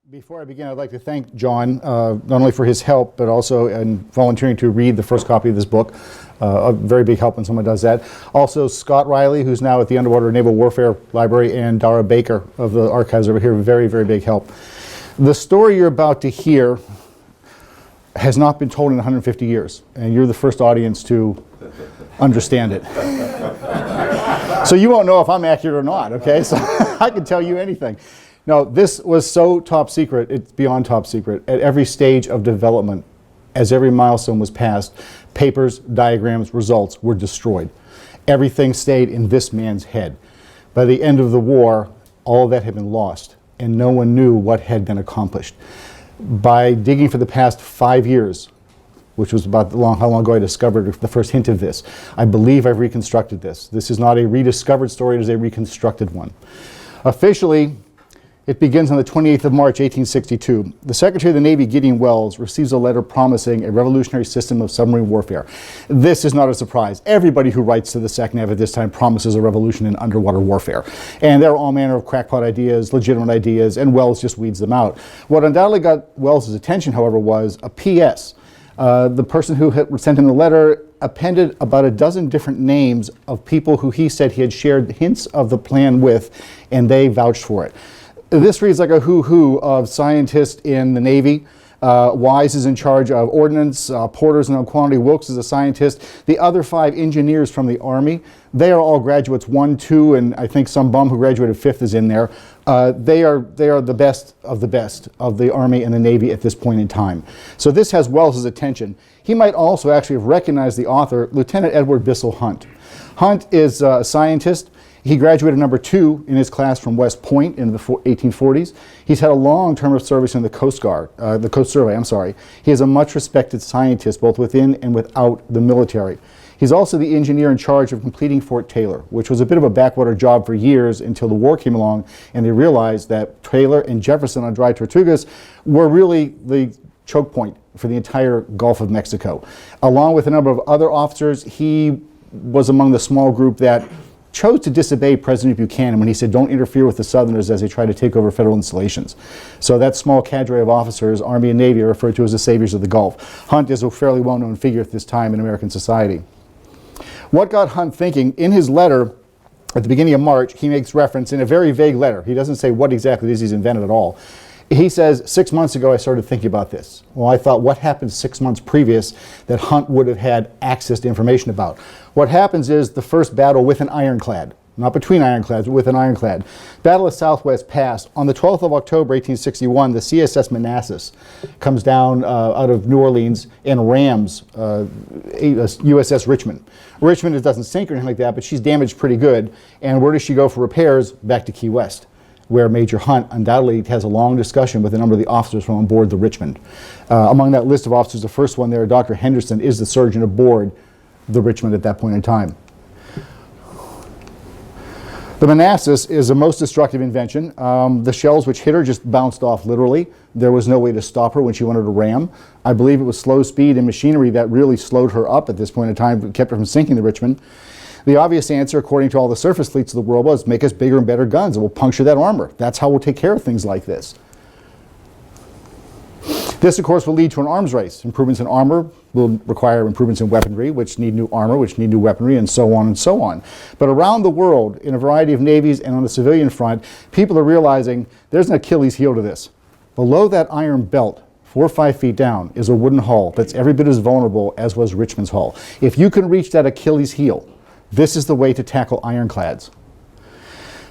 Before I begin, I'd like to thank John, not only for his help, but also in volunteering to read the first copy of this book. A very big help when someone does that. Also, Scott Riley, who's now at the Underwater Naval Warfare Library, and Dara Baker of the archives over here, very, very big help. The story you're about to hear has not been told in 150 years, and you're the first audience to understand it. So you won't know if I'm accurate or not, okay? So I can tell you anything. No, this was so top secret, it's beyond top secret. At every stage of development, as every milestone was passed, papers, diagrams, results were destroyed. Everything stayed in this man's head. By the end of the war, all of that had been lost, and no one knew what had been accomplished. By digging for the past 5 years, which was about how long ago I discovered the first hint of this, I believe I've reconstructed this. This is not a rediscovered story, it is a reconstructed one. Officially, it begins on the 28th of March, 1862. The Secretary of the Navy, Gideon Welles, receives a letter promising a revolutionary system of submarine warfare. This is not a surprise. Everybody who writes to the SecNav at this time promises a revolution in underwater warfare. And there are all manner of crackpot ideas, legitimate ideas, and Welles just weeds them out. What undoubtedly got Welles' attention, however, was a P.S. The person who had sent him the letter appended about a dozen different names of people who he said he had shared hints of the plan with, and they vouched for it. This reads like a who-who of scientists in the Navy. Wise is in charge of ordnance, Porter's in quantity, Wilkes is a scientist. The other 5 engineers from the Army, they are all graduates, 1, 2, and I think some bum who graduated 5th is in there. They are the best of the Army and the Navy at this point in time. So this has Welles' attention. He might also actually have recognized the author, Lieutenant Edward Bissell Hunt. Hunt is a scientist. He graduated number 2 in his class from West Point in the 1840s. He's had a long term of service in the Coast Guard, the Coast Survey, I'm sorry. He is a much respected scientist both within and without the military. He's also the engineer in charge of completing Fort Taylor, which was a bit of a backwater job for years until the war came along and they realized that Taylor and Jefferson on Dry Tortugas were really the choke point for the entire Gulf of Mexico. Along with a number of other officers, he was among the small group that chose to disobey President Buchanan when he said don't interfere with the Southerners as they try to take over federal installations. So that small cadre of officers, Army and Navy, are referred to as the saviors of the Gulf. Hunt is a fairly well-known figure at this time in American society. What got Hunt thinking? In his letter at the beginning of March, he makes reference in a very vague letter. He doesn't say what exactly it is he's invented at all. He says, 6 months ago I started thinking about this. Well, I thought, what happened 6 months previous that Hunt would have had access to information about? What happens is the first battle with an ironclad, not between ironclads, but with an ironclad. Battle of Southwest Pass. On the 12th of October, 1861, the CSS Manassas comes down out of New Orleans and rams USS Richmond. Richmond, it doesn't sink or anything like that, but she's damaged pretty good. And where does she go for repairs? Back to Key West, where Major Hunt undoubtedly has a long discussion with a number of the officers from on board the Richmond. Among that list of officers, the first one there, Dr. Henderson, is the surgeon aboard the Richmond at that point in time. The Manassas is a most destructive invention. The shells which hit her just bounced off literally. There was no way to stop her when she wanted to ram. I believe it was slow speed and machinery that really slowed her up at this point in time, kept her from sinking the Richmond. The obvious answer, according to all the surface fleets of the world, was make us bigger and better guns and we'll puncture that armor. That's how we'll take care of things like this. This, of course, will lead to an arms race. Improvements in armor will require improvements in weaponry, which need new armor, which need new weaponry, and so on and so on. But around the world, in a variety of navies and on the civilian front, people are realizing there's an Achilles heel to this. Below that iron belt, 4 or 5 feet down, is a wooden hull that's every bit as vulnerable as was Richmond's hull. If you can reach that Achilles heel, this is the way to tackle ironclads.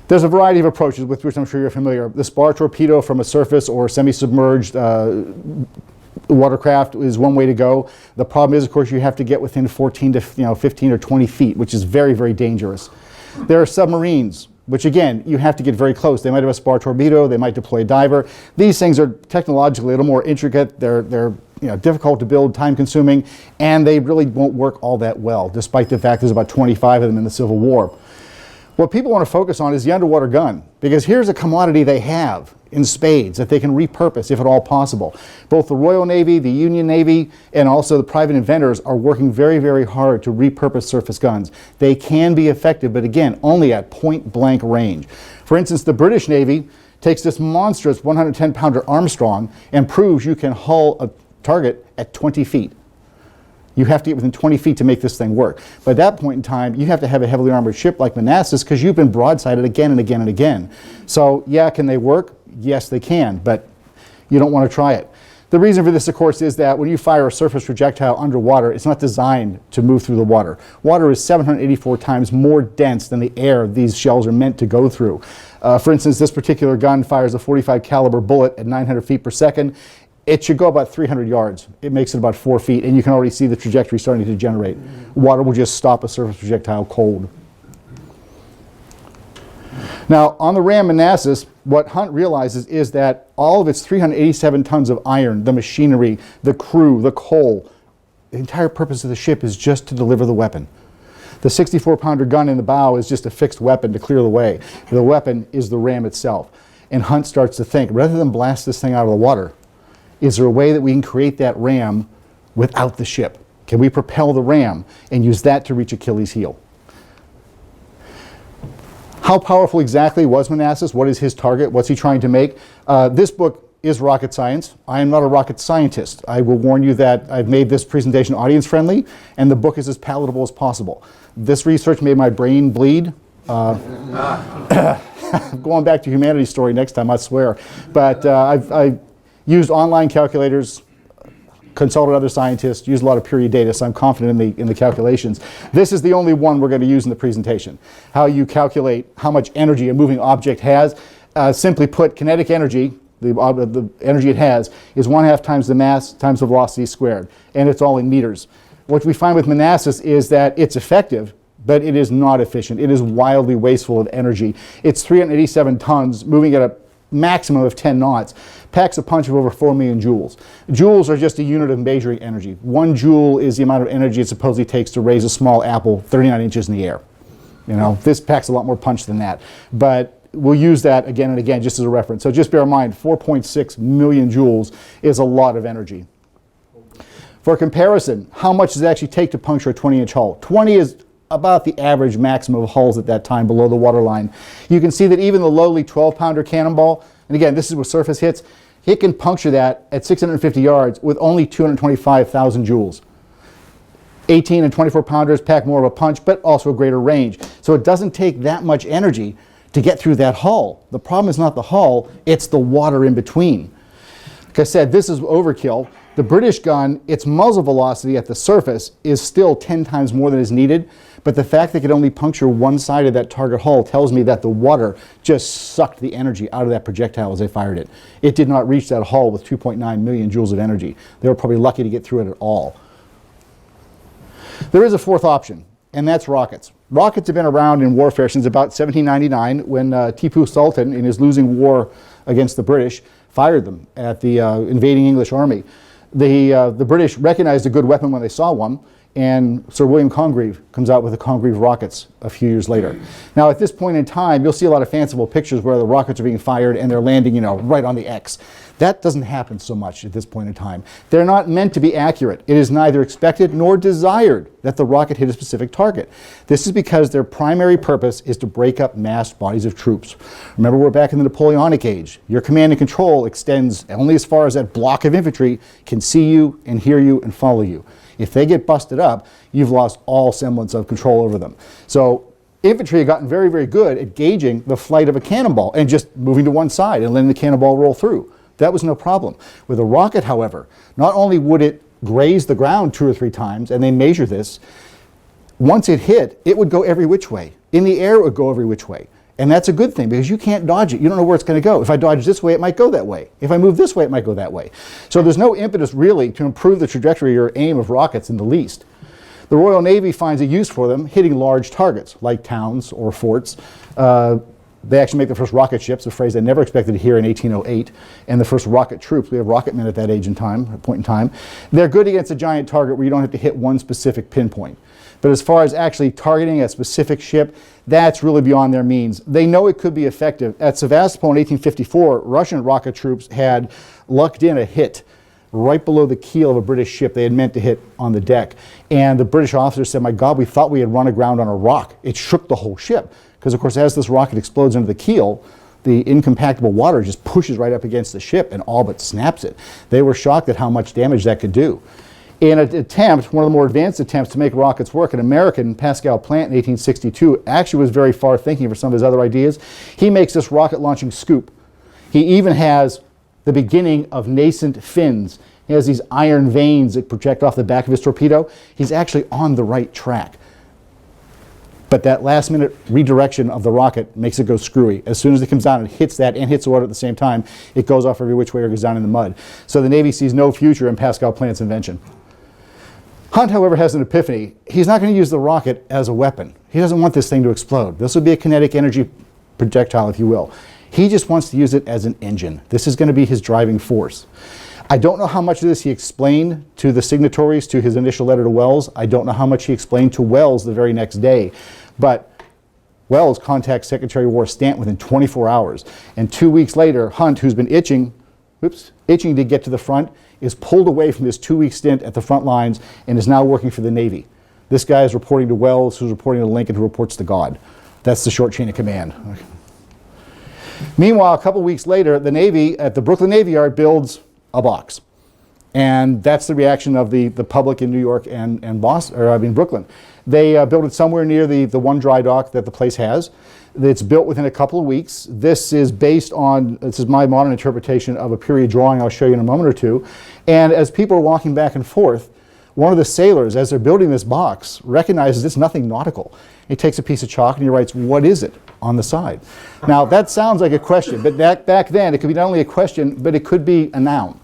There's a variety of approaches with which I'm sure you're familiar. The spar torpedo from a surface or semi-submerged watercraft is one way to go. The problem is, of course, you have to get within 14 to 15 or 20 feet, which is very, very dangerous. There are submarines, which again, you have to get very close. They might have a spar torpedo, they might deploy a diver. These things are technologically a little more intricate. They're difficult to build, time-consuming, and they really won't work all that well, despite the fact there's about 25 of them in the Civil War. What people want to focus on is the underwater gun, because here's a commodity they have in spades that they can repurpose if at all possible. Both the Royal Navy, the Union Navy, and also the private inventors are working very, very hard to repurpose surface guns. They can be effective, but again, only at point-blank range. For instance, the British Navy takes this monstrous 110-pounder Armstrong and proves you can hull a target at 20 feet. You have to get within 20 feet to make this thing work. But at that point in time, you have to have a heavily armored ship like Manassas because you've been broadsided again and again and again. So yeah, can they work? Yes, they can, but you don't want to try it. The reason for this, of course, is that when you fire a surface projectile underwater, it's not designed to move through the water. Water is 784 times more dense than the air these shells are meant to go through. For instance, this particular gun fires a .45 caliber bullet at 900 feet per second. It should go about 300 yards. It makes it about 4 feet, and you can already see the trajectory starting to degenerate. Water will just stop a surface projectile cold. Now, on the Ram Manassas, what Hunt realizes is that all of its 387 tons of iron, the machinery, the crew, the coal, the entire purpose of the ship is just to deliver the weapon. The 64-pounder gun in the bow is just a fixed weapon to clear the way. The weapon is the ram itself. And Hunt starts to think, rather than blast this thing out of the water, is there a way that we can create that ram without the ship? Can we propel the ram and use that to reach Achilles' heel? How powerful exactly was Manassas? What is his target? What's he trying to make? This book is rocket science. I am not a rocket scientist. I will warn you that I've made this presentation audience friendly, and the book is as palatable as possible. This research made my brain bleed. Going back to humanities story next time, I swear. But I've used online calculators, consulted other scientists, used a lot of period data, so I'm confident in the calculations. This is the only one we're going to use in the presentation. How you calculate how much energy a moving object has. Simply put, kinetic energy, the energy it has, is 1/2 times the mass times the velocity squared, and it's all in meters. What we find with Manassas is that it's effective, but it is not efficient. It is wildly wasteful of energy. It's 387 tons, moving at a maximum of 10 knots, packs a punch of over 4 million joules. Joules are just a unit of measuring energy. 1 joule is the amount of energy it supposedly takes to raise a small apple 39 inches in the air. You know, this packs a lot more punch than that. But we'll use that again and again just as a reference. So just bear in mind, 4.6 million joules is a lot of energy. For comparison, how much does it actually take to puncture a 20-inch hull? 20 is about the average maximum of hulls at that time below the waterline. You can see that even the lowly 12-pounder cannonball, and again, this is with surface hits, it can puncture that at 650 yards with only 225,000 joules. 18 and 24-pounders pack more of a punch, but also a greater range. So it doesn't take that much energy to get through that hull. The problem is not the hull, it's the water in between. Like I said, this is overkill. The British gun, its muzzle velocity at the surface is still 10 times more than is needed, but the fact that it could only puncture one side of that target hull tells me that the water just sucked the energy out of that projectile as they fired it. It did not reach that hull with 2.9 million joules of energy. They were probably lucky to get through it at all. There is a fourth option, and that's rockets. Rockets have been around in warfare since about 1799 when Tipu Sultan, in his losing war against the British, fired them at the invading English army. The British recognized a good weapon when they saw one, and Sir William Congreve comes out with the Congreve rockets a few years later. Now at this point in time, you'll see a lot of fanciful pictures where the rockets are being fired and they're landing, you know, right on the X. That doesn't happen so much at this point in time. They're not meant to be accurate. It is neither expected nor desired that the rocket hit a specific target. This is because their primary purpose is to break up massed bodies of troops. Remember, we're back in the Napoleonic age. Your command and control extends only as far as that block of infantry can see you and hear you and follow you. If they get busted up, you've lost all semblance of control over them. So infantry had gotten very, very good at gauging the flight of a cannonball and just moving to one side and letting the cannonball roll through. That was no problem. With a rocket, however, not only would it graze the ground 2 or 3 times, and they measure this, once it hit, it would go every which way. In the air, it would go every which way. And that's a good thing because you can't dodge it. You don't know where it's going to go. If I dodge this way, it might go that way. If I move this way, it might go that way. So there's no impetus really to improve the trajectory or aim of rockets in the least. The Royal Navy finds a use for them hitting large targets like towns or forts. They actually make the first rocket ships, a phrase I never expected to hear in 1808, and the first rocket troops. We have rocket men at that point in time. They're good against a giant target where you don't have to hit one specific pinpoint. But as far as actually targeting a specific ship, that's really beyond their means. They know it could be effective. At Sevastopol in 1854, Russian rocket troops had lucked in a hit right below the keel of a British ship they had meant to hit on the deck. And the British officer said, "My God, we thought we had run aground on a rock." It shook the whole ship. Because, of course, as this rocket explodes into the keel, the incompatible water just pushes right up against the ship and all but snaps it. They were shocked at how much damage that could do. In an attempt, one of the more advanced attempts to make rockets work, an American, Pascal Plant, in 1862, actually was very far thinking for some of his other ideas. He makes this rocket launching scoop. He even has the beginning of nascent fins. He has these iron veins that project off the back of his torpedo. He's actually on the right track. But that last minute redirection of the rocket makes it go screwy. As soon as it comes down and hits that and hits the water at the same time, it goes off every which way or goes down in the mud. So the Navy sees no future in Pascal Plant's invention. Hunt, however, has an epiphany. He's not going to use the rocket as a weapon. He doesn't want this thing to explode. This would be a kinetic energy projectile, if you will. He just wants to use it as an engine. This is going to be his driving force. I don't know how much of this he explained to the signatories to his initial letter to Wells. I don't know how much he explained to Wells the very next day. But Wells contacts Secretary of War Stanton within 24 hours. And 2 weeks later, Hunt, who's been itching to get to the front, is pulled away from his 2-week stint at the front lines and is now working for the Navy. This guy is reporting to Wells, who's reporting to Lincoln, who reports to God. That's the short chain of command. Meanwhile, a couple weeks later, the Navy at the Brooklyn Navy Yard builds a box. And that's the reaction of the public in New York and Brooklyn. They built it somewhere near the one dry dock that the place has. It's built within a couple of weeks. This is my modern interpretation of a period drawing I'll show you in a moment or two. And as people are walking back and forth, one of the sailors, as they're building this box, recognizes it's nothing nautical. He takes a piece of chalk and he writes, "What is it?" on the side. Now that sounds like a question, but back then it could be not only a question, but it could be a noun.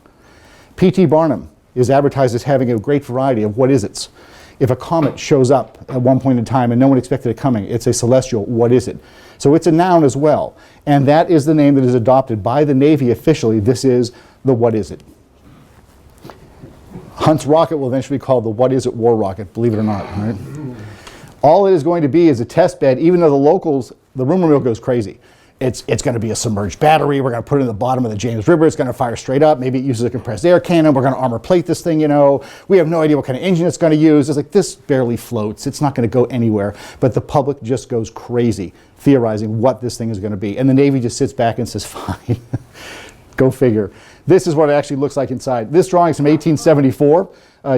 P.T. Barnum is advertised as having a great variety of what is it's. If a comet shows up at one point in time and no one expected it coming, it's a celestial what is it. So it's a noun as well. And that is the name that is adopted by the Navy officially. This is the what is it. Hunt's rocket will eventually be called the What Is It War Rocket, believe it or not. Right? All it is going to be is a test bed, even though the locals, the rumor mill goes crazy. It's going to be a submerged battery. We're going to put it in the bottom of the James River. It's going to fire straight up. Maybe it uses a compressed air cannon. We're going to armor plate this thing, you know. We have no idea what kind of engine it's going to use. It's like, this barely floats. It's not going to go anywhere. But the public just goes crazy theorizing what this thing is going to be. And the Navy just sits back and says, fine, go figure. This is what it actually looks like inside. This drawing is from 1874.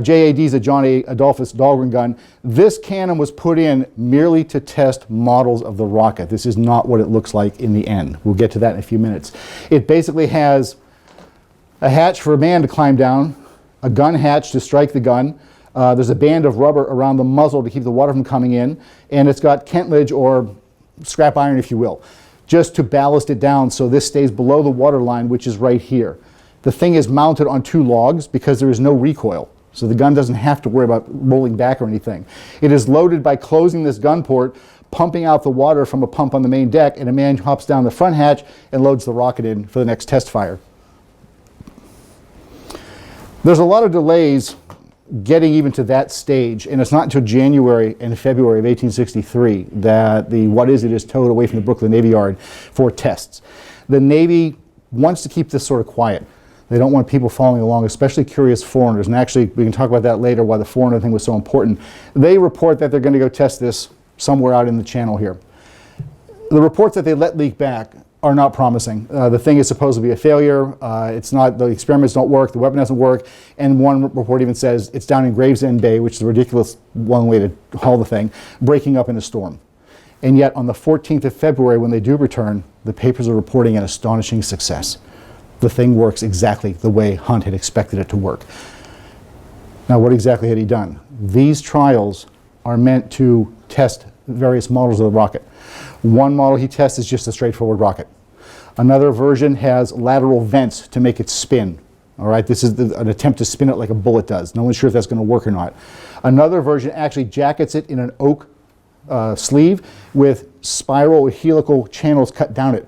JAD is a John A. Adolphus Dahlgren gun. This cannon was put in merely to test models of the rocket. This is not what it looks like in the end. We'll get to that in a few minutes. It basically has a hatch for a man to climb down, a gun hatch to strike the gun. There's a band of rubber around the muzzle to keep the water from coming in, and it's got Kentledge, or scrap iron if you will, just to ballast it down so this stays below the water line, which is right here. The thing is mounted on 2 logs because there is no recoil. So the gun doesn't have to worry about rolling back or anything. It is loaded by closing this gun port, pumping out the water from a pump on the main deck, and a man hops down the front hatch and loads the rocket in for the next test fire. There's a lot of delays getting even to that stage, and it's not until January and February of 1863 that the What Is It is towed away from the Brooklyn Navy Yard for tests. The Navy wants to keep this sort of quiet. They don't want people following along, especially curious foreigners. And actually, we can talk about that later, why the foreigner thing was so important. They report that they're going to go test this somewhere out in the channel here. The reports that they let leak back are not promising. The thing is supposed to be a failure. It's not, the experiments don't work, the weapon doesn't work, and one report even says it's down in Gravesend Bay, which is a ridiculous one way to haul the thing, breaking up in a storm. And yet, on the 14th of February, when they do return, the papers are reporting an astonishing success. The thing works exactly the way Hunt had expected it to work. Now, what exactly had he done? These trials are meant to test various models of the rocket. One model he tests is just a straightforward rocket. Another version has lateral vents to make it spin. All right, this is an attempt to spin it like a bullet does. No one's sure if that's going to work or not. Another version actually jackets it in an oak sleeve with spiral or helical channels cut down it.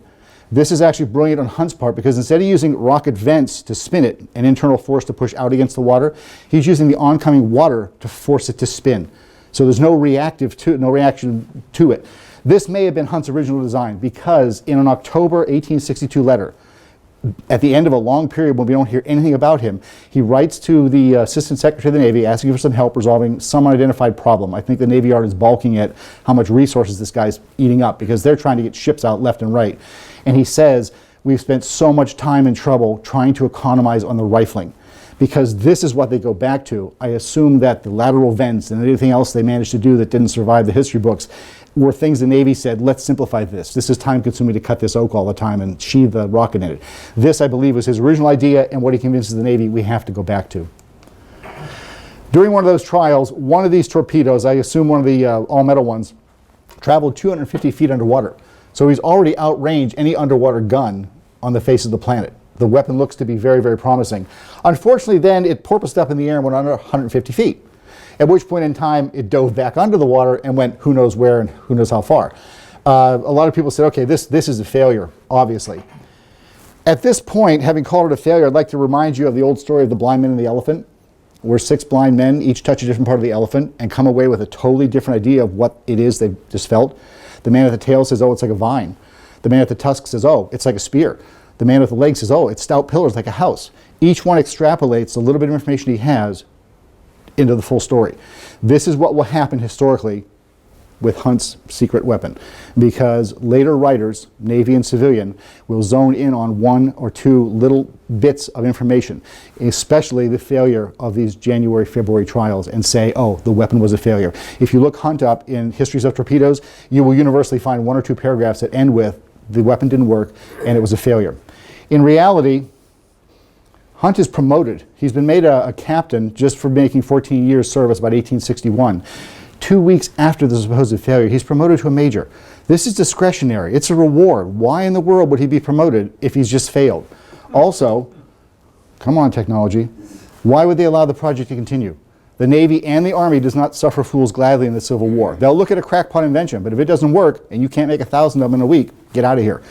This is actually brilliant on Hunt's part because instead of using rocket vents to spin it, an internal force to push out against the water, he's using the oncoming water to force it to spin. So there's no reaction to it. This may have been Hunt's original design because in an October 1862 letter, at the end of a long period when we don't hear anything about him, he writes to the Assistant Secretary of the Navy asking for some help resolving some unidentified problem. I think the Navy Yard is balking at how much resources this guy's eating up because they're trying to get ships out left and right. And he says, we've spent so much time and trouble trying to economize on the rifling, because this is what they go back to. I assume that the lateral vents and anything else they managed to do that didn't survive the history books were things the Navy said, let's simplify this. This is time consuming to cut this oak all the time and sheathe the rocket in it. This, I believe, was his original idea and what he convinces the Navy we have to go back to. During one of those trials, one of these torpedoes, I assume one of the all-metal ones, traveled 250 feet underwater. So he's already outranged any underwater gun on the face of the planet. The weapon looks to be very, very promising. Unfortunately, then it porpoised up in the air and went under 150 feet. At which point in time, it dove back under the water and went who knows where and who knows how far. A lot of people said, okay, this is a failure, obviously. At this point, having called it a failure, I'd like to remind you of the old story of the blind man and the elephant, where 6 blind men each touch a different part of the elephant and come away with a totally different idea of what it is they've just felt. The man at the tail says, oh, it's like a vine. The man at the tusk says, oh, it's like a spear. The man with the leg says, oh, it's stout pillars like a house. Each one extrapolates a little bit of information he has into the full story. This is what will happen historically with Hunt's secret weapon, because later writers, Navy and civilian, will zone in on 1 or 2 little bits of information, especially the failure of these January, February trials, and say, oh, the weapon was a failure. If you look Hunt up in histories of torpedoes, you will universally find 1 or 2 paragraphs that end with, the weapon didn't work and it was a failure. In reality, Hunt is promoted. He's been made a captain just for making 14 years service about 1861. 2 weeks after the supposed failure, he's promoted to a major. This is discretionary. It's a reward. Why in the world would he be promoted if he's just failed? Also, come on technology, why would they allow the project to continue? The Navy and the Army does not suffer fools gladly in the Civil War. They'll look at a crackpot invention, but if it doesn't work and you can't make 1,000 of them in a week, get out of here.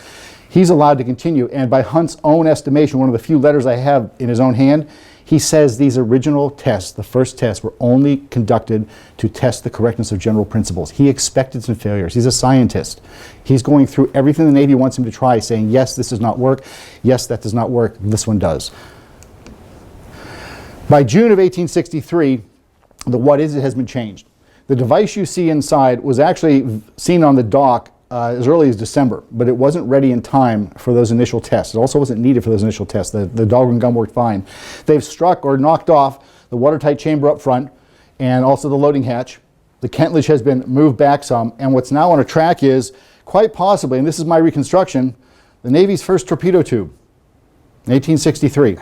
He's allowed to continue, and by Hunt's own estimation, one of the few letters I have in his own hand, he says these original tests, the first tests, were only conducted to test the correctness of general principles. He expected some failures. He's a scientist. He's going through everything the Navy wants him to try, saying, yes, this does not work. Yes, that does not work. This one does. By June of 1863, the what is it has been changed. The device you see inside was actually seen on the dock as early as December, but it wasn't ready in time for those initial tests. It also wasn't needed for those initial tests. The dog and gun worked fine. They've struck or knocked off the watertight chamber up front and also the loading hatch. The Kentledge has been moved back some, and what's now on a track is, quite possibly, and this is my reconstruction, the Navy's first torpedo tube, 1863.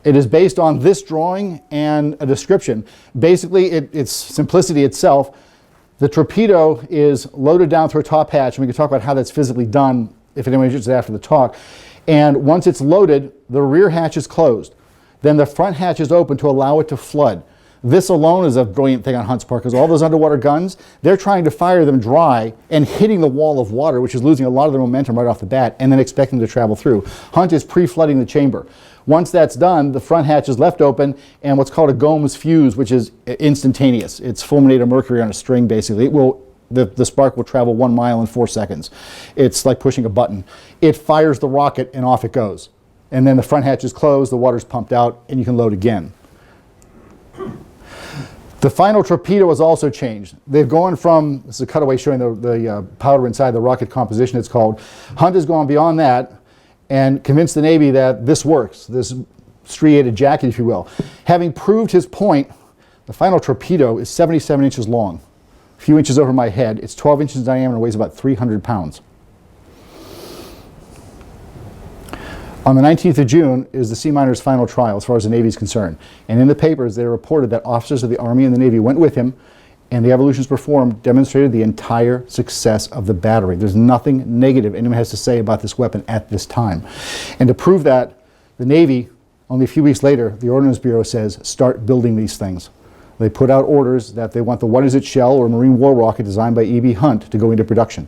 It is based on this drawing and a description. Basically, it's simplicity itself. The torpedo is loaded down through a top hatch, and we can talk about how that's physically done if anyone is interested after the talk. And once it's loaded, the rear hatch is closed. Then the front hatch is open to allow it to flood. This alone is a brilliant thing on Hunt's part, because all those underwater guns, they're trying to fire them dry and hitting the wall of water, which is losing a lot of their momentum right off the bat, and then expecting them to travel through. Hunt is pre-flooding the chamber. Once that's done, the front hatch is left open, and what's called a Gomes fuse, which is instantaneous. It's fulminated mercury on a string, basically. The spark will travel 1 mile in 4 seconds. It's like pushing a button. It fires the rocket, and off it goes. And then the front hatch is closed, the water's pumped out, and you can load again. The final torpedo was also changed. They've gone from, this is a cutaway showing the powder inside the rocket composition, it's called. Hunt has gone beyond that and convinced the Navy that this works, this striated jacket, if you will. Having proved his point, the final torpedo is 77 inches long, a few inches over my head. It's 12 inches in diameter and weighs about 300 pounds. On the 19th of June is the Sea Miner's final trial as far as the Navy is concerned. And in the papers, they reported that officers of the Army and the Navy went with him, and the evolutions performed demonstrated the entire success of the battery. There's nothing negative anyone has to say about this weapon at this time. And to prove that, the Navy, only a few weeks later, the Ordnance Bureau says, start building these things. They put out orders that they want the What Is It shell or Marine War rocket designed by E.B. Hunt to go into production.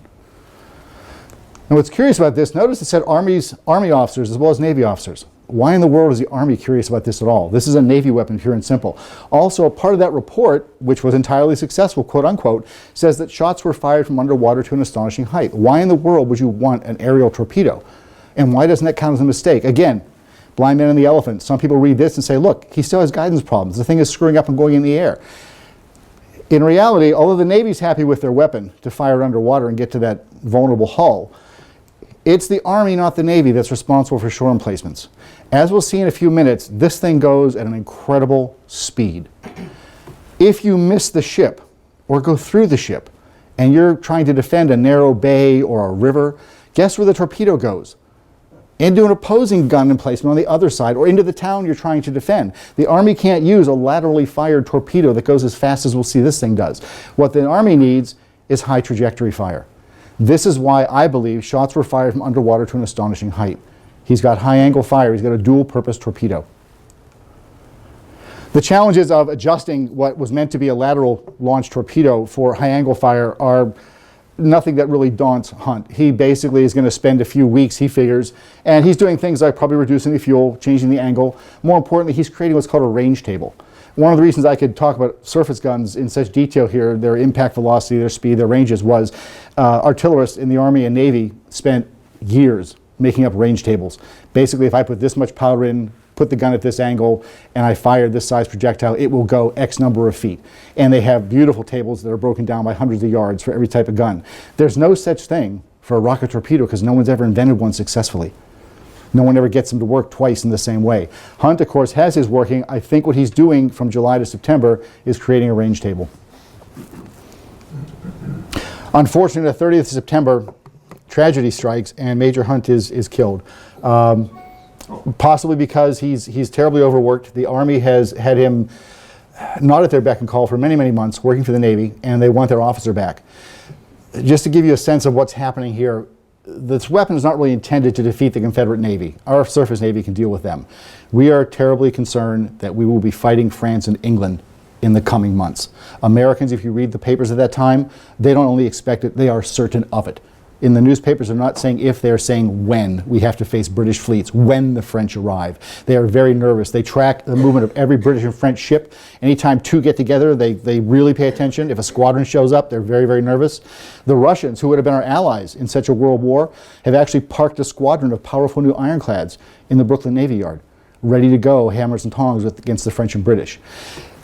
And what's curious about this, notice it said Army officers as well as Navy officers. Why in the world is the Army curious about this at all? This is a Navy weapon, pure and simple. Also, part of that report, which was entirely successful, quote unquote, says that shots were fired from underwater to an astonishing height. Why in the world would you want an aerial torpedo? And why doesn't that count as a mistake? Again, blind man and the elephant. Some people read this and say, look, he still has guidance problems. The thing is screwing up and going in the air. In reality, although the Navy's happy with their weapon to fire it underwater and get to that vulnerable hull, it's the Army, not the Navy, that's responsible for shore emplacements. As we'll see in a few minutes, this thing goes at an incredible speed. If you miss the ship or go through the ship and you're trying to defend a narrow bay or a river, guess where the torpedo goes? Into an opposing gun emplacement on the other side, or into the town you're trying to defend. The Army can't use a laterally fired torpedo that goes as fast as we'll see this thing does. What the Army needs is high trajectory fire. This is why I believe shots were fired from underwater to an astonishing height. He's got high angle fire, he's got a dual purpose torpedo. The challenges of adjusting what was meant to be a lateral launch torpedo for high angle fire are nothing that really daunts Hunt. He basically is going to spend a few weeks, he figures, and he's doing things like probably reducing the fuel, changing the angle. More importantly, he's creating what's called a range table. One of the reasons I could talk about surface guns in such detail here, their impact velocity, their speed, their ranges, was artillerists in the Army and Navy spent years making up range tables. Basically, if I put this much powder in, put the gun at this angle, and I fire this size projectile, it will go X number of feet. And they have beautiful tables that are broken down by hundreds of yards for every type of gun. There's no such thing for a rocket torpedo because no one's ever invented one successfully. No one ever gets them to work twice in the same way. Hunt, of course, has his working. I think what he's doing from July to September is creating a range table. Unfortunately, the 30th of September, tragedy strikes and Major Hunt is killed. Possibly because he's terribly overworked. The Army has had him not at their beck and call for many, many months, working for the Navy, and they want their officer back. Just to give you a sense of what's happening here, this weapon is not really intended to defeat the Confederate Navy. Our surface Navy can deal with them. We are terribly concerned that we will be fighting France and England in the coming months. Americans, if you read the papers at that time, they don't only expect it, they are certain of it. In the newspapers, they're not saying if, they're saying when we have to face British fleets, when the French arrive. They are very nervous. They track the movement of every British and French ship. Anytime two get together, they really pay attention. If a squadron shows up, they're very, very nervous. The Russians, who would have been our allies in such a world war, have actually parked a squadron of powerful new ironclads in the Brooklyn Navy Yard, ready to go, hammers and tongs against the French and British.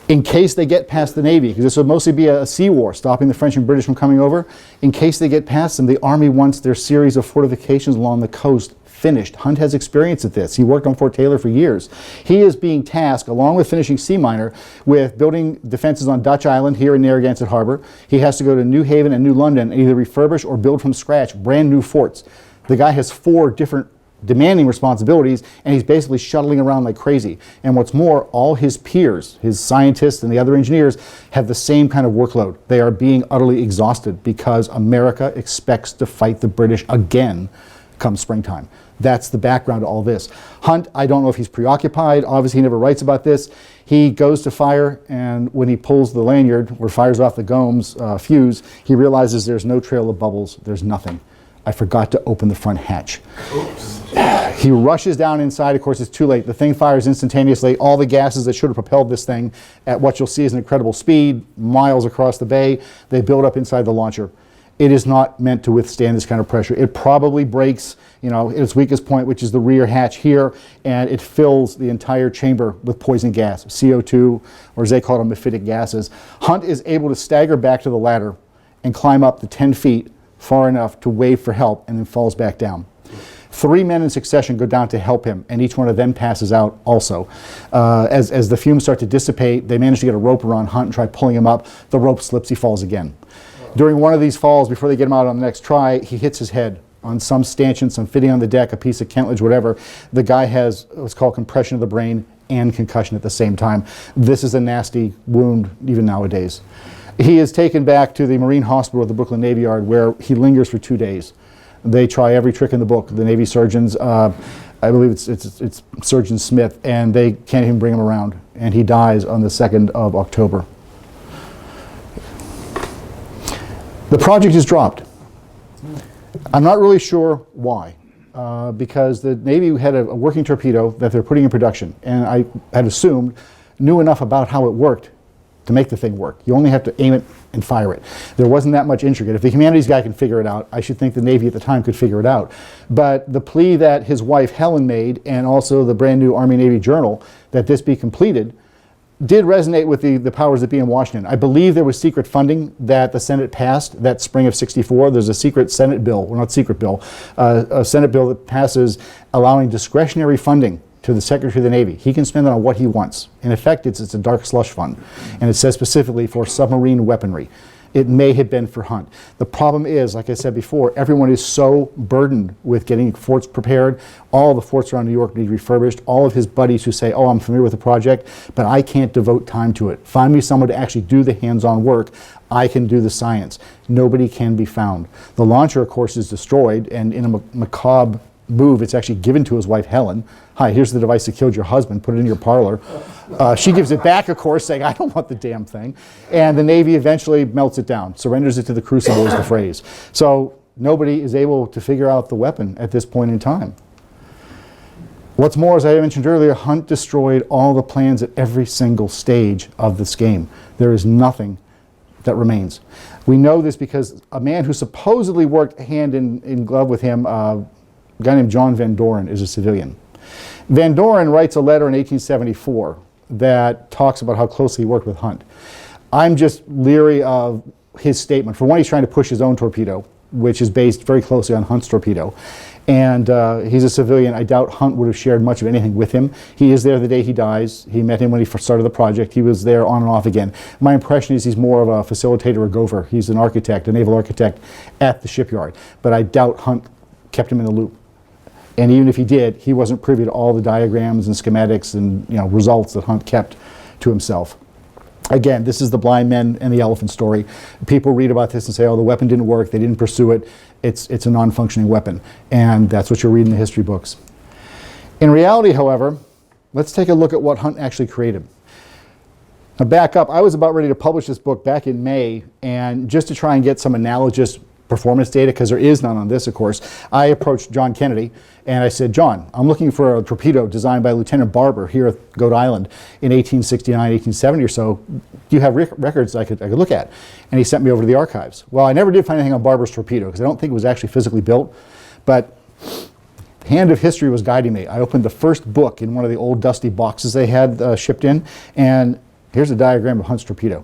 In case they get past the Navy, because this would mostly be a sea war, stopping the French and British from coming over, in case they get past them, the Army wants their series of fortifications along the coast finished. Hunt has experience at this. He worked on Fort Taylor for years. He is being tasked, along with finishing Sea Minor, with building defenses on Dutch Island here in Narragansett Harbor. He has to go to New Haven and New London and either refurbish or build from scratch brand new forts. The guy has 4 different demanding responsibilities, and he's basically shuttling around like crazy. And what's more, all his peers, his scientists and the other engineers, have the same kind of workload. They are being utterly exhausted because America expects to fight the British again come springtime. That's the background to all this. Hunt, I don't know if he's preoccupied. Obviously, he never writes about this. He goes to fire, and when he pulls the lanyard or fires off the Gomes fuse, he realizes there's no trail of bubbles. There's nothing. I forgot to open the front hatch. Oops. He rushes down inside. Of course, it's too late. The thing fires instantaneously. All the gases that should have propelled this thing at what you'll see is an incredible speed, miles across the bay, they build up inside the launcher. It is not meant to withstand this kind of pressure. It probably breaks, at its weakest point, which is the rear hatch here, and it fills the entire chamber with poison gas, CO2, or as they call them, mephitic gases. Hunt is able to stagger back to the ladder and climb up to 10 feet far enough to wave for help, and then falls back down. 3 men in succession go down to help him, and each one of them passes out also. As the fumes start to dissipate, they manage to get a rope around Hunt and try pulling him up. The rope slips, he falls again. During one of these falls, before they get him out on the next try, he hits his head on some stanchion, some fitting on the deck, a piece of cartilage, whatever. The guy has what's called compression of the brain and concussion at the same time. This is a nasty wound even nowadays. He is taken back to the Marine Hospital at the Brooklyn Navy Yard, where he lingers for 2 days. They try every trick in the book. The Navy surgeons, I believe it's Surgeon Smith, and they can't even bring him around. And he dies on the 2nd of October. The project is dropped. I'm not really sure why, because the Navy had a working torpedo that they're putting in production, and I had assumed knew enough about how it worked to make the thing work. You only have to aim it and fire it. There wasn't that much intricate. If the humanities guy can figure it out, I should think the Navy at the time could figure it out. But the plea that his wife Helen made, and also the brand new Army-Navy Journal, that this be completed, did resonate with the powers that be in Washington. I believe there was secret funding that the Senate passed that spring of '64. There's a secret Senate bill, well, not secret bill, a Senate bill that passes allowing discretionary funding to the Secretary of the Navy. He can spend it on what he wants. In effect, it's a dark slush fund, and it says specifically for submarine weaponry. It may have been for Hunt. The problem is, like I said before, everyone is so burdened with getting forts prepared. All the forts around New York need refurbished. All of his buddies who say, oh, I'm familiar with the project, but I can't devote time to it. Find me someone to actually do the hands-on work. I can do the science. Nobody can be found. The launcher, of course, is destroyed, and in a macabre move, it's actually given to his wife, Helen. Hi, here's the device that killed your husband. Put it in your parlor. She gives it back, of course, saying, I don't want the damn thing. And the Navy eventually melts it down, surrenders it to the crucible is the phrase. So nobody is able to figure out the weapon at this point in time. What's more, as I mentioned earlier, Hunt destroyed all the plans at every single stage of this game. There is nothing that remains. We know this because a man who supposedly worked hand in glove with him, a guy named John Van Doren, is a civilian. Van Doren writes a letter in 1874 that talks about how closely he worked with Hunt. I'm just leery of his statement. For one, he's trying to push his own torpedo, which is based very closely on Hunt's torpedo. And he's a civilian. I doubt Hunt would have shared much of anything with him. He is there the day he dies. He met him when he first started the project. He was there on and off again. My impression is he's more of a facilitator or gopher. He's an architect, a naval architect at the shipyard. But I doubt Hunt kept him in the loop. And even if he did, he wasn't privy to all the diagrams and schematics and results that Hunt kept to himself. Again, this is the blind men and the elephant story. People read about this and say, oh, the weapon didn't work, they didn't pursue it, it's a non-functioning weapon. And that's what you'll read in the history books. In reality, however, let's take a look at what Hunt actually created. Now back up, I was about ready to publish this book back in May, and just to try and get some analogous performance data, because there is none on this, of course, I approached John Kennedy and I said, John, I'm looking for a torpedo designed by Lieutenant Barber here at Goat Island in 1869, 1870 or so. Do you have records I could look at? And he sent me over to the archives. Well, I never did find anything on Barber's torpedo because I don't think it was actually physically built, but the hand of history was guiding me. I opened the first book in one of the old dusty boxes they had shipped in, and here's a diagram of Hunt's torpedo.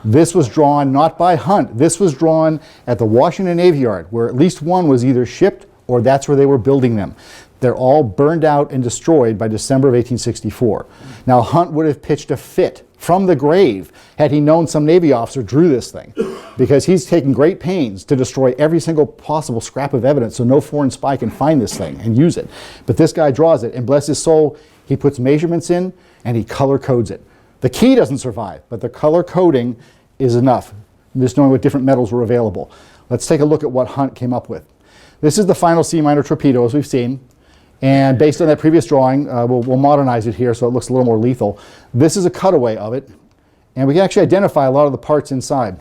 This was drawn not by Hunt. This was drawn at the Washington Navy Yard, where at least one was either shipped or that's where they were building them. They're all burned out and destroyed by December of 1864. Now, Hunt would have pitched a fit from the grave had he known some Navy officer drew this thing, because he's taken great pains to destroy every single possible scrap of evidence so no foreign spy can find this thing and use it. But this guy draws it, and bless his soul, he puts measurements in and he color codes it. The key doesn't survive, but the color coding is enough, just knowing what different metals were available. Let's take a look at what Hunt came up with. This is the final C minor torpedo, as we've seen, and based on that previous drawing, we'll modernize it here so it looks a little more lethal. This is a cutaway of it, and we can actually identify a lot of the parts inside.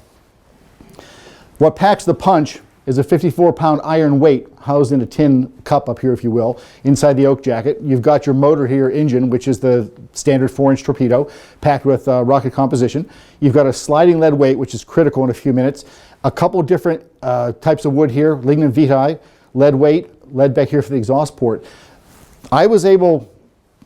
What packs the punch is a 54-pound iron weight housed in a tin cup up here, if you will, inside the oak jacket. You've got your motor here, engine, which is the standard 4-inch torpedo, packed with rocket composition. You've got a sliding lead weight, which is critical in a few minutes. A couple different types of wood here, lignum vitae, lead weight, lead back here for the exhaust port. I was able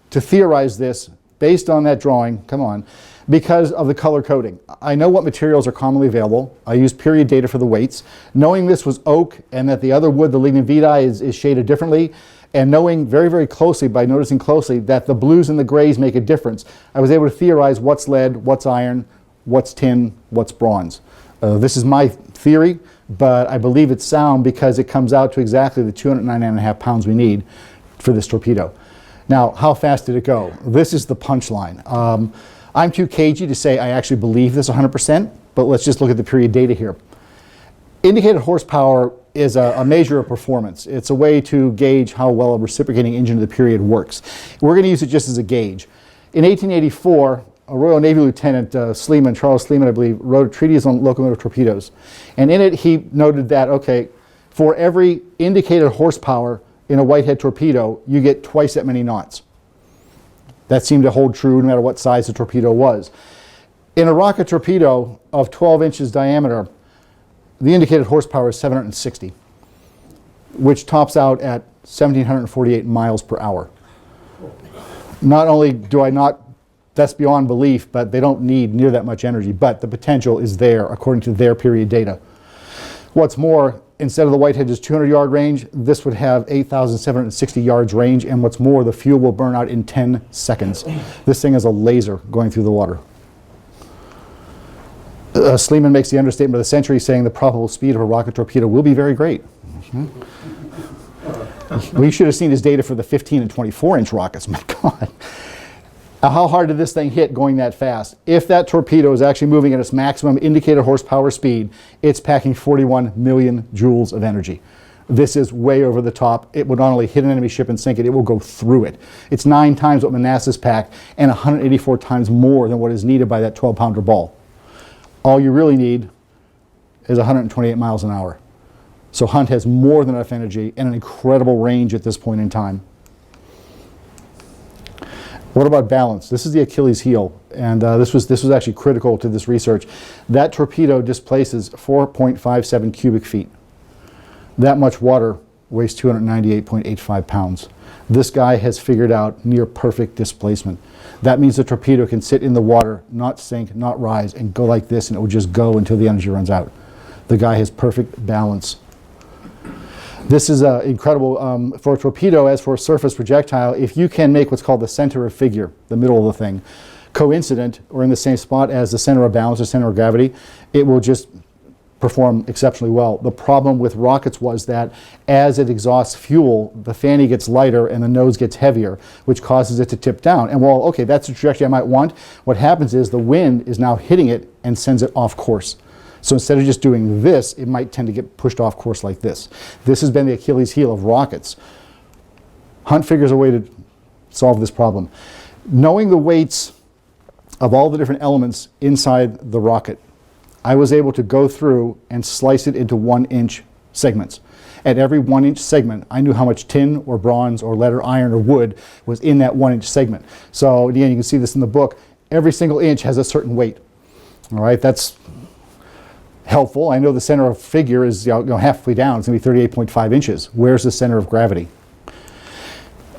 to theorize this based on that drawing, come on, because of the color coding. I know what materials are commonly available. I used period data for the weights. Knowing this was oak and that the other wood, the lignum vitae, is shaded differently, and knowing very, very closely, by noticing closely, that the blues and the grays make a difference, I was able to theorize what's lead, what's iron, what's tin, what's bronze. This is my theory, but I believe it's sound because it comes out to exactly the 209.5 pounds we need for this torpedo. Now, how fast did it go? This is the punchline. I'm too cagey to say I actually believe this 100%, but let's just look at the period data here. Indicated horsepower is a measure of performance. It's a way to gauge how well a reciprocating engine of the period works. We're going to use it just as a gauge. In 1884, a Royal Navy Lieutenant, Charles Sleeman, I believe, wrote a treatise on locomotive torpedoes. And in it, he noted that, okay, for every indicated horsepower in a Whitehead torpedo, you get twice that many knots. That seemed to hold true no matter what size the torpedo was. In a rocket torpedo of 12 inches diameter, the indicated horsepower is 760, which tops out at 1,748 miles per hour. Not only do I not, that's beyond belief, but they don't need near that much energy, but the potential is there according to their period data. What's more, instead of the Whitehead's 200-yard range, this would have 8,760 yards range, and what's more, the fuel will burn out in 10 seconds. This thing is a laser going through the water. Sleeman makes the understatement of the century, saying the probable speed of a rocket torpedo will be very great. We should have seen his data for the 15 and 24-inch rockets. My God. How hard did this thing hit going that fast? If that torpedo is actually moving at its maximum indicated horsepower speed, it's packing 41 million joules of energy. This is way over the top. It would not only hit an enemy ship and sink it, it will go through it. It's 9 times what Manassas packed and 184 times more than what is needed by that 12-pounder ball. All you really need is 128 miles an hour. So Hunt has more than enough energy and an incredible range at this point in time. What about balance? This is the Achilles heel, and this was actually critical to this research. That torpedo displaces 4.57 cubic feet. That much water weighs 298.85 pounds. This guy has figured out near perfect displacement. That means the torpedo can sit in the water, not sink, not rise, and go like this, and it will just go until the energy runs out. The guy has perfect balance. This is incredible for a torpedo. As for a surface projectile, if you can make what's called the center of figure, the middle of the thing, coincident or in the same spot as the center of balance or center of gravity, it will just perform exceptionally well. The problem with rockets was that as it exhausts fuel, the fanny gets lighter and the nose gets heavier, which causes it to tip down. And while, okay, that's the trajectory I might want, what happens is the wind is now hitting it and sends it off course. So instead of just doing this, it might tend to get pushed off course like this. This has been the Achilles heel of rockets. Hunt figures a way to solve this problem. Knowing the weights of all the different elements inside the rocket, I was able to go through and slice it into 1-inch segments. At every 1-inch segment, I knew how much tin or bronze or lead or iron or wood was in that 1-inch segment. So again, you can see this in the book. Every single inch has a certain weight. All right, that's helpful. I know the center of figure is halfway down. It's going to be 38.5 inches. Where's the center of gravity?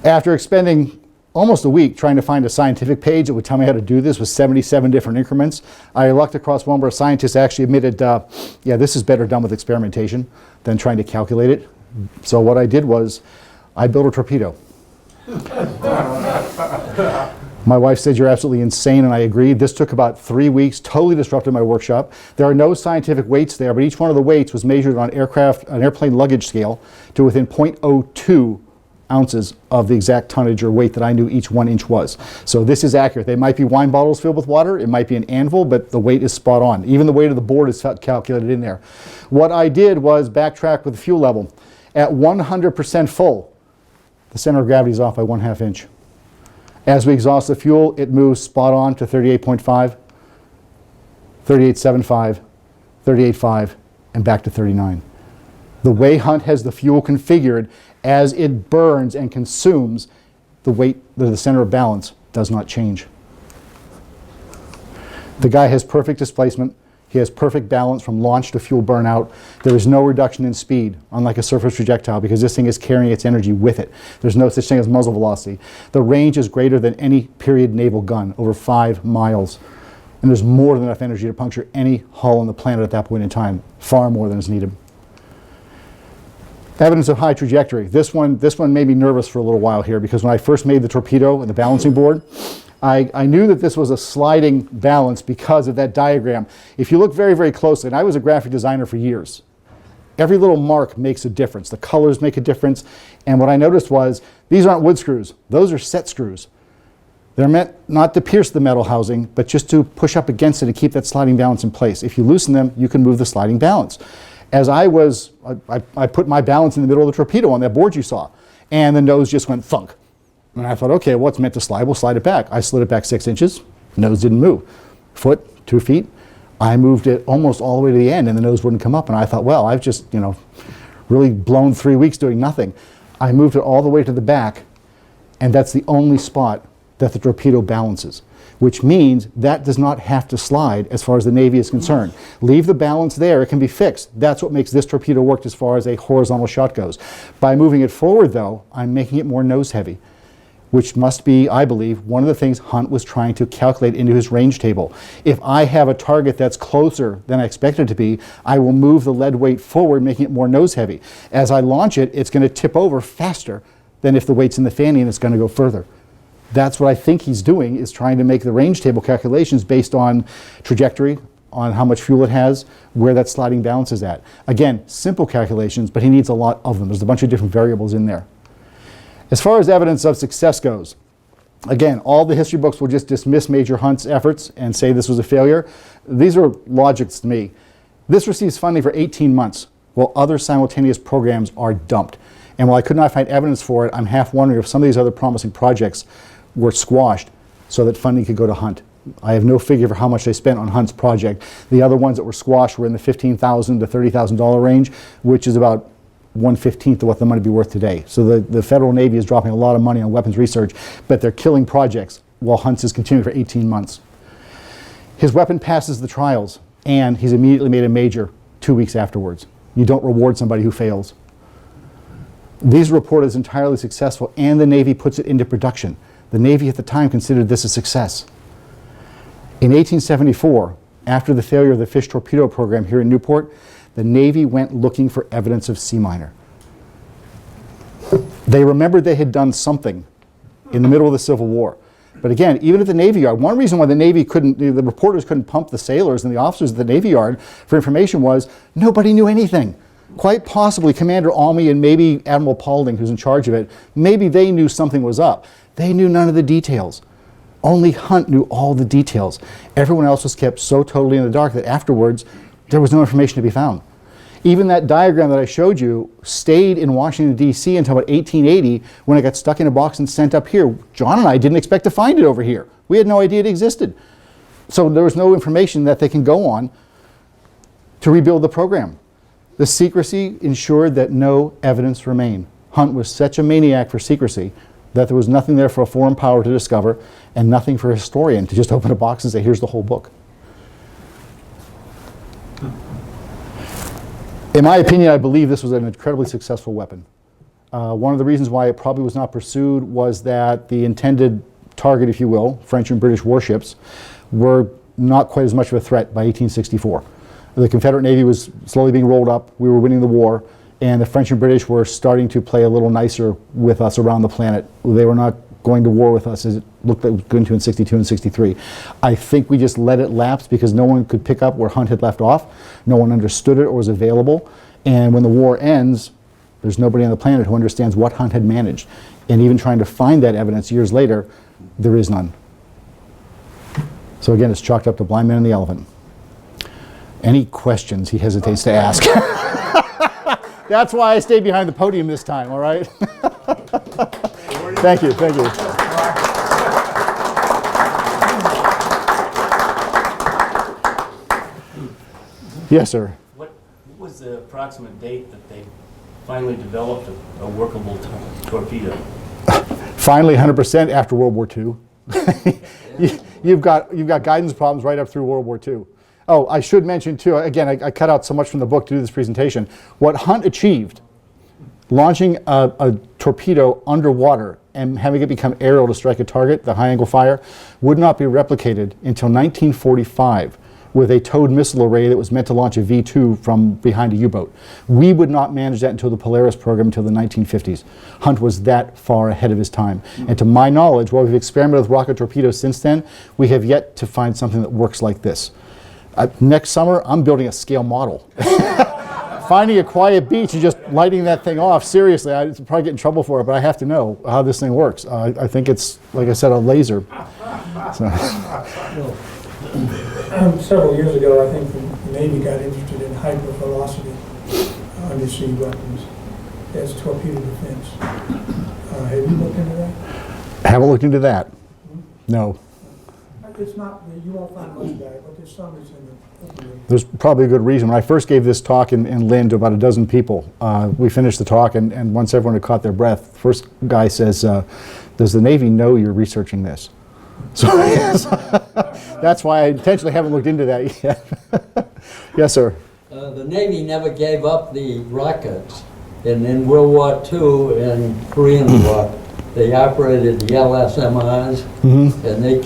After expending almost a week trying to find a scientific page that would tell me how to do this with 77 different increments, I lucked across one where scientists actually admitted, yeah, this is better done with experimentation than trying to calculate it. So what I did was I built a torpedo. My wife said, you're absolutely insane, and I agreed. This took about 3 weeks, totally disrupted my workshop. There are no scientific weights there, but each one of the weights was measured on an airplane luggage scale to within 0.02 ounces of the exact tonnage or weight that I knew each 1 inch was. So this is accurate. They might be wine bottles filled with water, it might be an anvil, but the weight is spot on. Even the weight of the board is calculated in there. What I did was backtrack with the fuel level. At 100% full, the center of gravity is off by 1/2 inch. As we exhaust the fuel, it moves spot on to 38.5, 38.75, 38.5, and back to 39. The way Hunt has the fuel configured, as it burns and consumes, the weight, the center of balance, does not change. The guy has perfect displacement. He has perfect balance from launch to fuel burnout. There is no reduction in speed, unlike a surface projectile, because this thing is carrying its energy with it. There's no such thing as muzzle velocity. The range is greater than any period naval gun, over 5 miles. And there's more than enough energy to puncture any hull on the planet at that point in time, far more than is needed. Evidence of high trajectory. This one made me nervous for a little while here, because when I first made the torpedo and the balancing board, I knew that this was a sliding balance because of that diagram. If you look very, very closely, and I was a graphic designer for years, every little mark makes a difference. The colors make a difference. And what I noticed was, these aren't wood screws. Those are set screws. They're meant not to pierce the metal housing, but just to push up against it and keep that sliding balance in place. If you loosen them, you can move the sliding balance. As I put my balance in the middle of the torpedo on that board you saw, and the nose just went thunk. And I thought, okay, what's meant to slide? We'll slide it back. I slid it back 6 inches, nose didn't move. Foot, 2 feet, I moved it almost all the way to the end and the nose wouldn't come up. And I thought, well, I've just, really blown 3 weeks doing nothing. I moved it all the way to the back, and that's the only spot that the torpedo balances. which means that does not have to slide as far as the Navy is concerned. Leave the balance there, it can be fixed. That's what makes this torpedo work as far as a horizontal shot goes. By moving it forward though, I'm making it more nose heavy, which must be, I believe, one of the things Hunt was trying to calculate into his range table. If I have a target that's closer than I expect it to be, I will move the lead weight forward, making it more nose heavy. As I launch it, it's going to tip over faster than if the weight's in the fanny and it's going to go further. That's what I think he's doing, is trying to make the range table calculations based on trajectory, on how much fuel it has, where that sliding balance is at. Again, simple calculations, but he needs a lot of them. There's a bunch of different variables in there. As far as evidence of success goes, again, all the history books will just dismiss Major Hunt's efforts and say this was a failure. These are logics to me. This receives funding for 18 months, while other simultaneous programs are dumped. And while I could not find evidence for it, I'm half wondering if some of these other promising projects were squashed so that funding could go to Hunt. I have no figure for how much they spent on Hunt's project. The other ones that were squashed were in the $15,000 to $30,000 range, which is about 1/15 of what the money would be worth today. So the Federal Navy is dropping a lot of money on weapons research, but they're killing projects while Hunt's is continuing for 18 months. His weapon passes the trials, and he's immediately made a major 2 weeks afterwards. You don't reward somebody who fails. These reported as entirely successful, and the Navy puts it into production. The Navy at the time considered this a success. In 1874, after the failure of the fish torpedo program here in Newport, the Navy went looking for evidence of sea miner. They remembered they had done something in the middle of the Civil War. But again, even at the Navy Yard, one reason why the Navy couldn't, the reporters couldn't pump the sailors and the officers at the Navy Yard for information was nobody knew anything. Quite possibly Commander Almy and maybe Admiral Paulding, who's in charge of it, maybe they knew something was up. They knew none of the details. Only Hunt knew all the details. Everyone else was kept so totally in the dark that afterwards there was no information to be found. Even that diagram that I showed you stayed in Washington, D.C. until about 1880 when it got stuck in a box and sent up here. John and I didn't expect to find it over here. We had no idea it existed. So there was no information that they can go on to rebuild the program. The secrecy ensured that no evidence remained. Hunt was such a maniac for secrecy that there was nothing there for a foreign power to discover and nothing for a historian to just open a box and say, here's the whole book. In my opinion, I believe this was an incredibly successful weapon. One of the reasons why it probably was not pursued was that the intended target, if you will, French and British warships, were not quite as much of a threat by 1864. The Confederate Navy was slowly being rolled up, we were winning the war, and the French and British were starting to play a little nicer with us around the planet. They were not going to war with us as it looked like it was going to in 62 and 63. I think we just let it lapse because no one could pick up where Hunt had left off. No one understood it or was available. And when the war ends, there's nobody on the planet who understands what Hunt had managed. And even trying to find that evidence years later, there is none. So again, it's chalked up to Blind Man and the Elephant. Any questions he hesitates to ask. That's why I stayed behind the podium this time, all right? Thank you, thank you. Yes, sir. What was the approximate date that they finally developed a workable torpedo? Finally, 100% after World War II. You've got guidance problems right up through World War II. Oh, I should mention too, again, I cut out so much from the book to do this presentation. What Hunt achieved, launching a torpedo underwater and having it become aerial to strike a target, the high angle fire, would not be replicated until 1945 with a towed missile array that was meant to launch a V-2 from behind a U-boat. We would not manage that until the Polaris program until the 1950s. Hunt was that far ahead of his time. And to my knowledge, while we've experimented with rocket torpedoes since then, we have yet to find something that works like this. Next summer, I'm building a scale model. Finding a quiet beach and just lighting that thing off, seriously, I'd probably get in trouble for it, but I have to know how this thing works. I think it's, like I said, a laser. So. Several years ago, I think the Navy got interested in hypervelocity undersea weapons as torpedo defense. Have you looked into that? Haven't looked into that. No. It's not, you won't find much about it, but there's some that's in the. There's probably a good reason. When I first gave this talk in Lynn to about a dozen people, we finished the talk, and once everyone had caught their breath, the first guy says, does the Navy know you're researching this? So yes, that's why I intentionally haven't looked into that yet. Yes, sir. The Navy never gave up the rockets. And in World War II and Korean War, they operated the LSMRs, and they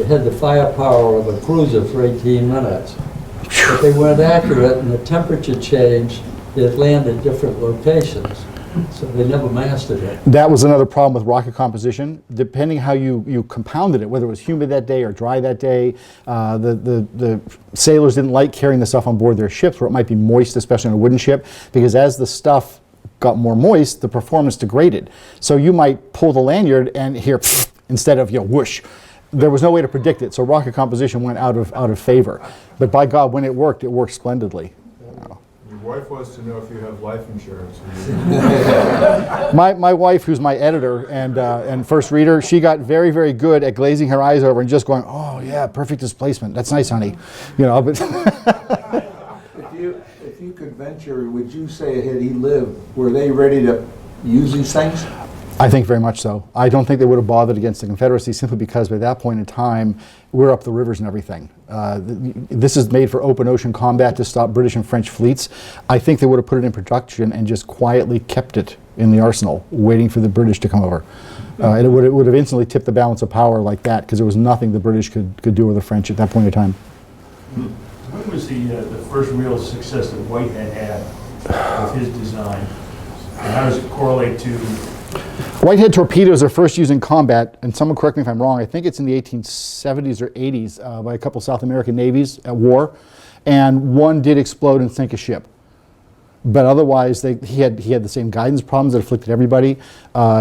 had the firepower of a cruiser for 18 minutes. But they weren't accurate, and the temperature changed. It landed at different locations, so they never mastered it. That was another problem with rocket composition. Depending how you compounded it, whether it was humid that day or dry that day, the sailors didn't like carrying the stuff on board their ships where it might be moist, especially on a wooden ship, because as the stuff got more moist, the performance degraded. So you might pull the lanyard and hear instead of whoosh. There was no way to predict it, so rocket composition went out of favor. But by God, when it worked splendidly. Your wife wants to know if you have life insurance. My wife, who's my editor and first reader, she got very, very good at glazing her eyes over and just going, "Oh yeah, perfect displacement. That's nice, honey." But If you could venture, would you say had he lived, were they ready to use these things? I think very much so. I don't think they would have bothered against the Confederacy simply because by that point in time, we're up the rivers and everything. This is made for open ocean combat to stop British and French fleets. I think they would have put it in production and just quietly kept it in the arsenal, waiting for the British to come over. And it would have instantly tipped the balance of power like that, because there was nothing the British could do with the French at that point in time. When was the first real success that Whitehead had with his design? And how does it correlate to... Whitehead torpedoes are first used in combat, and someone correct me if I'm wrong, I think it's in the 1870s or 80s by a couple South American navies at war, and one did explode and sink a ship. But otherwise, he had the same guidance problems that afflicted everybody.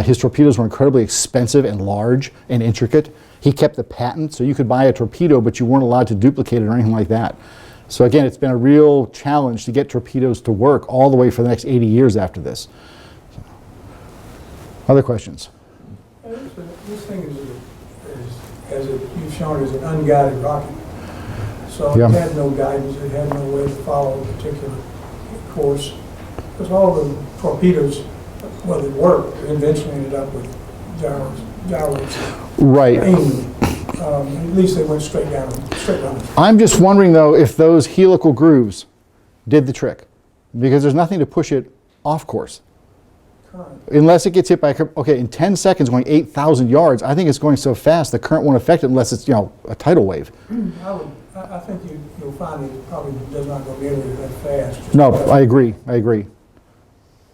His torpedoes were incredibly expensive and large and intricate. He kept the patent, so you could buy a torpedo, but you weren't allowed to duplicate it or anything like that. So again, it's been a real challenge to get torpedoes to work all the way for the next 80 years after this. So. Other questions? This thing as you've shown, is an unguided rocket. So Yeah. it had no guidance, it had no way to follow a particular course. Because all the torpedoes, well, that worked, eventually ended up with gyros. Right. Aiming. At least they went straight down. I'm just wondering, though, if those helical grooves did the trick. Because there's nothing to push it off course. Current. Unless it gets hit by, in 10 seconds going 8,000 yards, I think it's going so fast the current won't affect it unless it's, a tidal wave. I think you'll find that it probably does not go nearly that fast. No, I agree.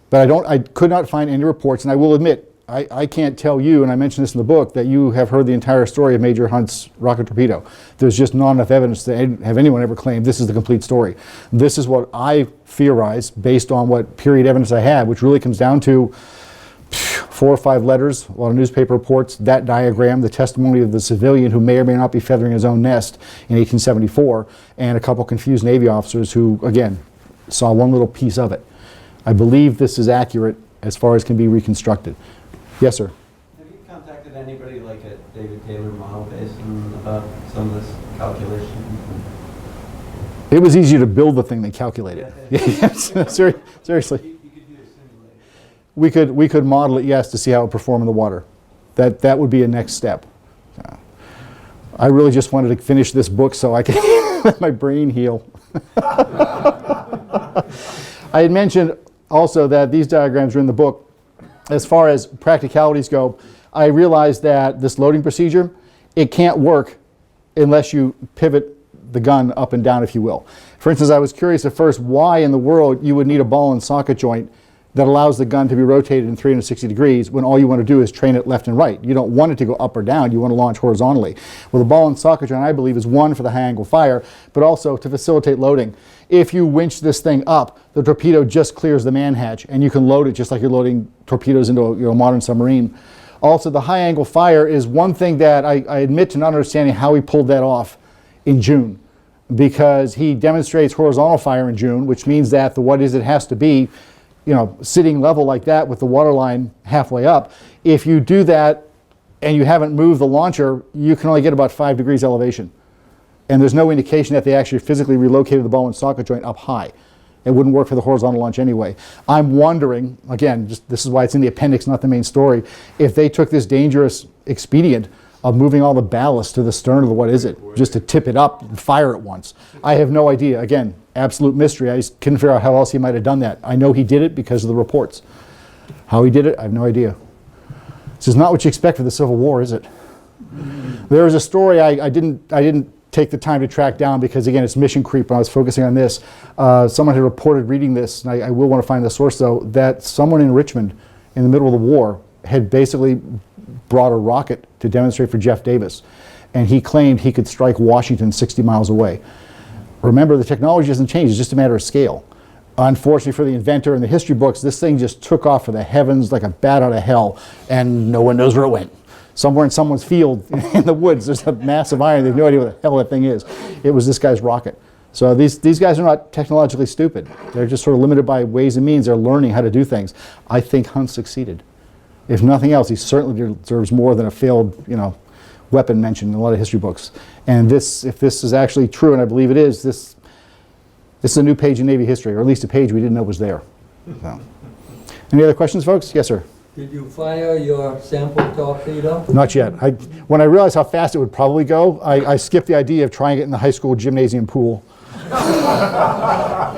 But I could not find any reports, and I will admit, I can't tell you, and I mentioned this in the book, that you have heard the entire story of Major Hunt's rocket torpedo. There's just not enough evidence to have anyone ever claimed this is the complete story. This is what I theorized based on what period evidence I had, which really comes down to 4 or 5 letters, a lot of newspaper reports, that diagram, the testimony of the civilian who may or may not be feathering his own nest in 1874, and a couple confused Navy officers who, again, saw one little piece of it. I believe this is accurate as far as can be reconstructed. Yes, sir. Have you contacted anybody like at David Taylor Model Basin about some of this calculation? It was easier to build the thing than calculate it. Yes, seriously. You could do a simulation. We could model it, yes, to see how it would perform in the water. That would be a next step. I really just wanted to finish this book so I could let my brain heal. I had mentioned also that these diagrams are in the book. As far as practicalities go, I realized that this loading procedure, it can't work unless you pivot the gun up and down, if you will. For instance, I was curious at first why in the world you would need a ball and socket joint that allows the gun to be rotated in 360 degrees when all you want to do is train it left and right. You don't want it to go up or down, you want to launch horizontally. Well, the ball and socket joint, I believe, is one for the high angle fire, but also to facilitate loading. If you winch this thing up, the torpedo just clears the man hatch and you can load it just like you're loading torpedoes into a modern submarine. Also, the high angle fire is one thing that I admit to not understanding how he pulled that off in June, because he demonstrates horizontal fire in June, which means that it has to be sitting level like that with the waterline halfway up. If you do that and you haven't moved the launcher, you can only get about 5 degrees elevation. And there's no indication that they actually physically relocated the ball and socket joint up high. It wouldn't work for the horizontal launch anyway. I'm wondering, again, this is why it's in the appendix, not the main story, if they took this dangerous expedient of moving all the ballast to the stern of the, what is it, just to tip it up and fire it once. I have no idea. Again, absolute mystery. I just couldn't figure out how else he might have done that. I know he did it because of the reports. How he did it, I have no idea. This is not what you expect for the Civil War, is it? There was a story I didn't take the time to track down because, again, it's mission creep when I was focusing on this. Someone had reported reading this, and I will want to find the source though, that someone in Richmond in the middle of the war had basically brought a rocket to demonstrate for Jeff Davis, and he claimed he could strike Washington 60 miles away. Remember, the technology hasn't changed, it's just a matter of scale. Unfortunately for the inventor and the history books, this thing just took off for the heavens like a bat out of hell, and no one knows where it went. Somewhere in someone's field in the woods, there's a massive iron, they have no idea what the hell that thing is. It was this guy's rocket. So these guys are not technologically stupid. They're just sort of limited by ways and means. They're learning how to do things. I think Hunt succeeded. If nothing else, he certainly deserves more than a failed, weapon mentioned in a lot of history books. And this, if this is actually true, and I believe it is, this is a new page in Navy history, or at least a page we didn't know was there. So. Any other questions, folks? Yes, sir. Did you fire your sample torpedo? Not yet. When I realized how fast it would probably go, I skipped the idea of trying it in the high school gymnasium pool.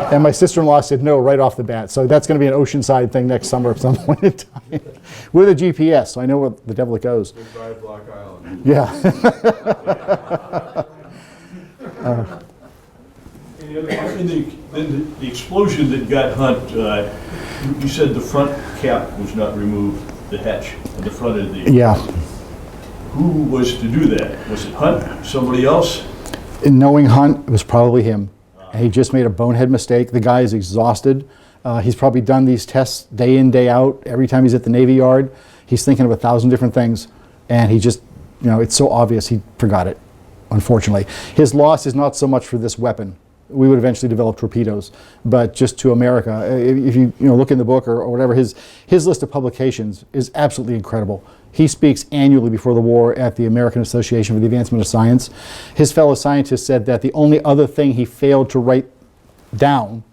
And my sister-in-law said no right off the bat. So that's going to be an Oceanside thing next summer at some point in time. With a GPS, so I know where the devil it goes. Goodbye, Block Island. Yeah. Any other questions? In the explosion that got Hunt, you said the front cap was not removed, the hatch on the front of the... Yeah. Who was to do that? Was it Hunt? Somebody else? In knowing Hunt, it was probably him. He just made a bonehead mistake. The guy is exhausted. He's probably done these tests day in, day out. Every time he's at the Navy Yard, he's thinking of 1,000 different things. And he just, it's so obvious he forgot it, unfortunately. His loss is not so much for this weapon. We would eventually develop torpedoes, but just to America. If you look in the book or whatever, his list of publications is absolutely incredible. He speaks annually before the war at the American Association for the Advancement of Science. His fellow scientists said that the only other thing he failed to write down,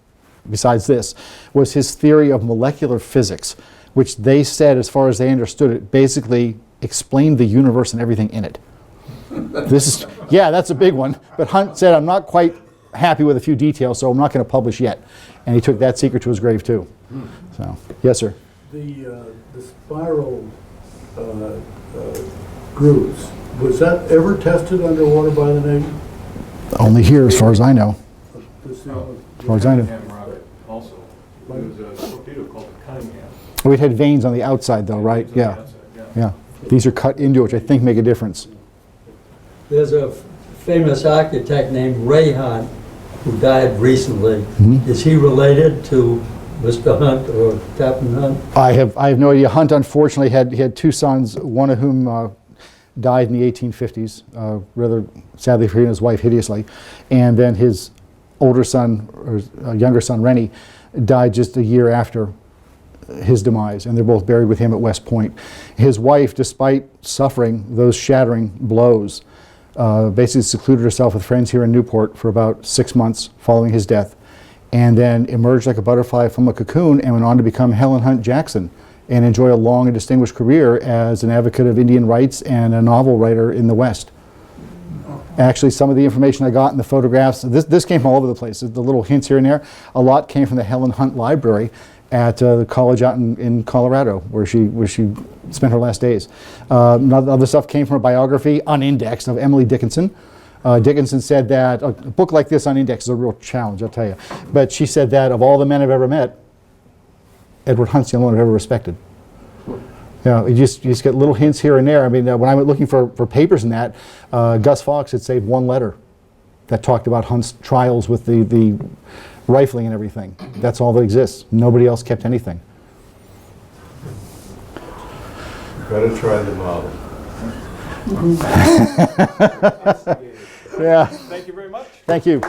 besides this, was his theory of molecular physics, which they said, as far as they understood it, basically explained the universe and everything in it. That's a big one. But Hunt said, I'm not quite happy with a few details, so I'm not going to publish yet. And he took that secret to his grave too. So, yes, sir. The spiral grooves, was that ever tested underwater by the Navy? Only here, as far as I know. As far as I know. Also, there was a torpedo called the Cunningham. We had veins on the outside, though, right? Yeah. Yeah. These are cut into it, which I think make a difference. There's a famous architect named Ray Hunt who died recently. Mm-hmm. Is he related to Mr. Hunt or Captain Hunt? I have no idea. Hunt, unfortunately, he had two sons, one of whom died in the 1850s, rather sadly for he and his wife, hideously. And then his older son, or younger son, Rennie, died just a year after his demise, and they're both buried with him at West Point. His wife, despite suffering those shattering blows, basically secluded herself with friends here in Newport for about 6 months following his death, and then emerged like a butterfly from a cocoon and went on to become Helen Hunt Jackson and enjoy a long and distinguished career as an advocate of Indian rights and a novel writer in the West. Actually, some of the information I got in the photographs, this came from all over the place, the little hints here and there, a lot came from the Helen Hunt Library at the college out in Colorado, where she spent her last days. Other stuff came from a biography, unindexed, of Emily Dickinson. Dickinson said that a book like this unindexed is a real challenge, I'll tell you. But she said that of all the men I've ever met, Edward Hunt's the only one I've ever respected. You just get little hints here and there. I mean, when I went looking for papers in that, Gus Fox had saved one letter that talked about Hunt's trials with the rifling and everything. That's all that exists. Nobody else kept anything. Gotta try the model. Yeah. Thank you very much. Thank you.